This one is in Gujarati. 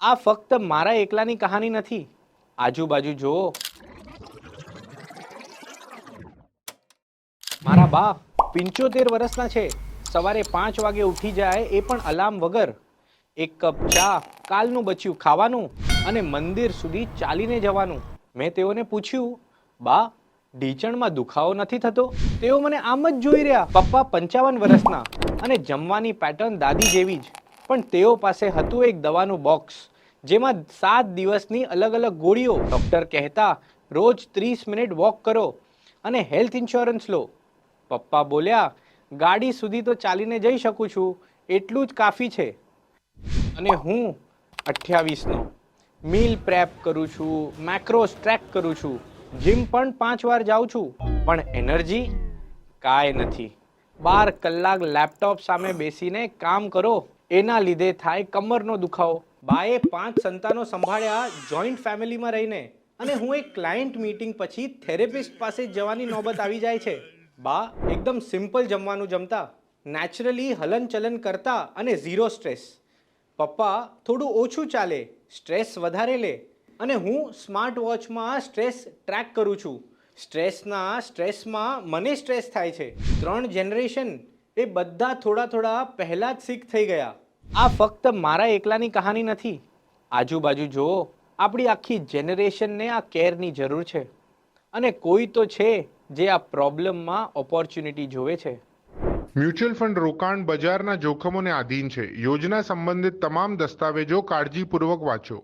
આ ફક્ત મારા એકલાની કહાની નથી. આજુબાજુ જુઓ. મારા બા 75 વર્ષના છે. સવારે 5 વાગે ઉઠી જાય, એ પણ અલાર્મ વગર. એક કપ ચા, કાલનું બચ્યું ખાવાનું અને મંદિર સુધી ચાલીને જવાનું. મેં તેઓને પૂછ્યું, બા, ઢીચણમાં દુખાવો નથી થતો? તેઓ મને આમ જ જોઈ રહ્યા. પપ્પા 55 વર્ષના અને જમવાની પેટર્ન દાદી જેવી જ. પણ તેઓ પાસે હતું એક દવાનું બોક્સ, જેમાં 7 દિવસની અલગ અલગ ગોળીઓ. ડોક્ટર કહેતા, રોજ 30 મિનિટ વોક કરો અને હેલ્થ ઇન્સ્યોરન્સ લો. પપ્પા બોલ્યા, ગાડી સુધી તો ચાલીને જઈ શકું છું, એટલું જ કાફી છે. અને હું 28નો મીલ પ્રેપ કરું છું, મેક્રોસ ટ્રેક કરું છું, જીમ પણ 5 વાર જાઉં છું, પણ એનર્જી કાંઈ નથી. 12 કલાક લેપટોપ સામે બેસીને કામ કરો, એના લીધે થાય કમરનો દુખાવો. બાએ 5 સંતાનો સંભાળ્યા જોઈન્ટ ફેમિલીમાં રહીને, અને હું એક ક્લાયન્ટ મીટિંગ પછી થેરેપિસ્ટ પાસે જવાની નોબત આવી જાય છે. બા એકદમ સિમ્પલ જમવાનું જમતા, નેચરલી હલનચલન કરતા અને ઝીરો સ્ટ્રેસ. પપ્પા થોડું ઓછું ચાલે, સ્ટ્રેસ વધારે લે, અને હું સ્માર્ટ વોચમાં સ્ટ્રેસ ટ્રેક કરું છું. સ્ટ્રેસમાં મને સ્ટ્રેસ થાય છે. 3 જનરેશન એ બધા થોડા પહેલા જ સિક થઈ ગયા. આ ફક્ત મારા એકલાની કહાની નથી. આજુબાજુ જુઓ. આપણી આખી જનરેશનને આ કેરની જરૂર છે, અને કોઈ તો છે જે આ પ્રોબ્લેમમાં ઓપોર્ચ્યુનિટી જોવે છે. મ્યુચ્યુઅલ ફંડ રોકાણ બજારના જોખમોને આધીન છે. યોજના સંબંધિત તમામ દસ્તાવેજો કાળજીપૂર્વક વાંચો.